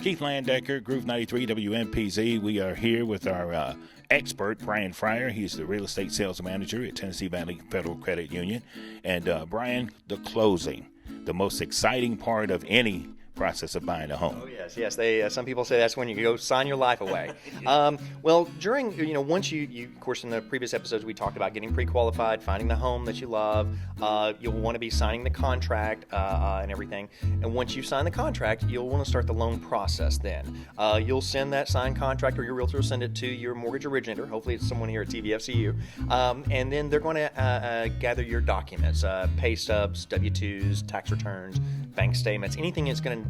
Keith Landecker, Groove 93 WMPZ. We are here with our expert, Bryan Fryar. He's the real estate sales manager at Tennessee Valley Federal Credit Union. And Bryan, the closing, the most exciting part of any process of buying a home. Oh yes. They some people say that's when you go sign your life away. Well, during once you of course in the previous episodes we talked about getting pre-qualified, finding the home that you love. You'll want to be signing the contract and everything. And once you sign the contract, you'll want to start the loan process. Then you'll send that signed contract, or your realtor will send it to your mortgage originator. Hopefully, it's someone here at TVFCU. And then they're going to gather your documents, pay stubs, W-2s, tax returns, bank statements, anything it's going to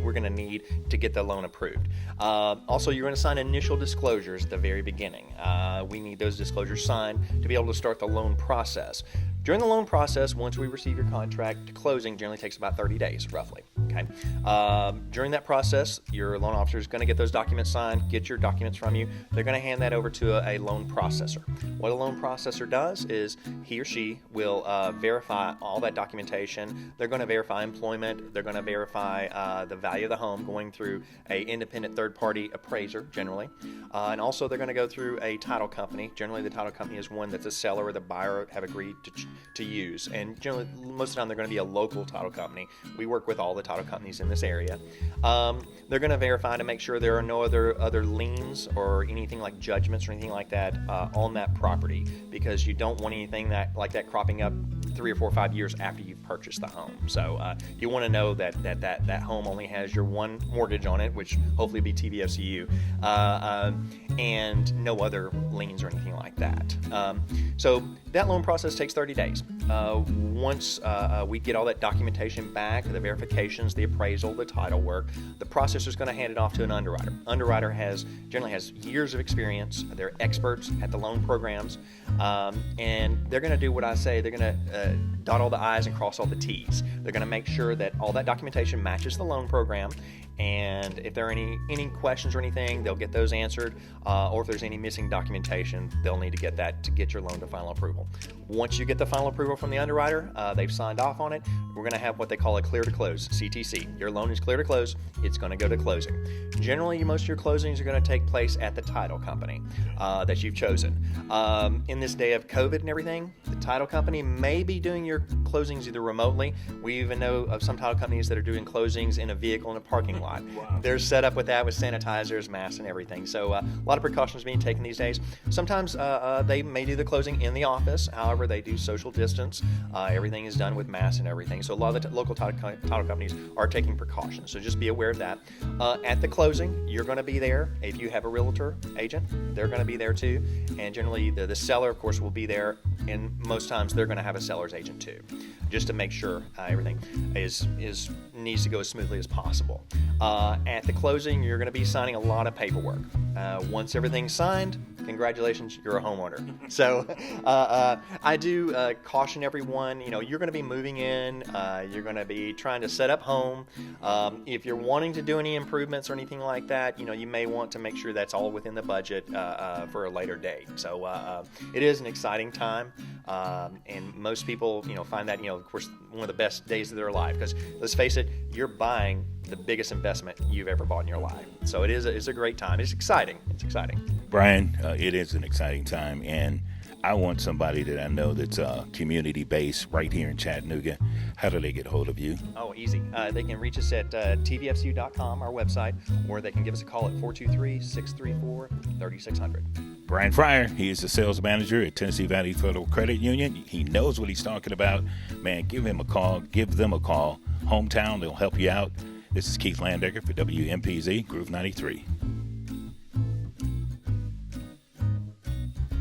we're going to need to get the loan approved. Also, you're going to sign initial disclosures at the very beginning. We need those disclosures signed to be able to start the loan process. During the loan process, once we receive your contract, closing generally takes about 30 days, roughly. Okay. During that process, your loan officer is going to get those documents signed, get your documents from you. They're going to hand that over to a loan processor. What a loan processor does is he or she will verify all that documentation. They're going to verify employment. They're going to verify the value of the home going through a independent third-party appraiser, generally. And also, they're going to go through a title company. Generally, the title company is one that the seller or the buyer have agreed to use. And generally, most of the time, they're going to be a local title company. We work with all the title companies in this area. They're going to verify to make sure there are no other liens or anything like judgments or anything like that on that property, because you don't want anything like that cropping up 3 or 4 or 5 years after you've purchased the home. So you want to know that home only has your one mortgage on it, which hopefully be TVFCU, and no other liens or anything like that. So that loan process takes 30 days. Once we get all that documentation back, the verifications, the appraisal, the title work, the processor is going to hand it off to an underwriter. Underwriter generally has years of experience. They're experts at the loan programs, and they're going to do what I say. They're going to dot all the I's and cross all the T's. They're going to make sure that all that documentation matches the loan program, and if there are any questions or anything, they'll get those answered, or if there's any missing documentation, they'll need to get that to get your loan to final approval. Once you get the final approval from the underwriter, they've signed off on it, we're going to have what they call a clear to close, CTC. Your loan is clear to close, it's going to go to closing. Generally, most of your closings are going to take place at the title company that you've chosen. In this day of COVID and everything, the title company may be doing your closings either remotely. We even know of some title companies that are doing closings in a vehicle in a parking lot. Wow. They're set up with that with sanitizers, masks, and everything. So a lot of precautions being taken these days. Sometimes they may do the closing in the office. However, they do social distance. Everything is done with masks and everything. So a lot of the local title companies are taking precautions. So just be aware of that. At the closing, you're going to be there. If you have a realtor agent, they're going to be there too. And generally, the seller, of course, will be there. And most times, they're going to have a seller's agent too, just to make sure everything needs to go as smoothly as possible. At the closing, you're going to be signing a lot of paperwork. Once everything's signed, congratulations, you're a homeowner. So I do caution everyone, you're going to be moving in, you're going to be trying to set up home. If you're wanting to do any improvements or anything like that, you may want to make sure that's all within the budget for a later date. So it is an exciting time, and most people, find that, of course, one of the best days of their life, because let's face it, you're buying the biggest investment you've ever bought in your life. So it's a great time. It's exciting. Bryan, it is an exciting time, and I want somebody that I know that's community-based right here in Chattanooga. How do they get a hold of you? Oh, easy. They can reach us at tvfcu.com, our website, or they can give us a call at 423-634-3600. Bryan Fryar, he is the sales manager at Tennessee Valley Federal Credit Union. He knows what he's talking about. Man, give them a call. Hometown, they'll help you out. This is Keith Landecker for WMPZ Groove 93.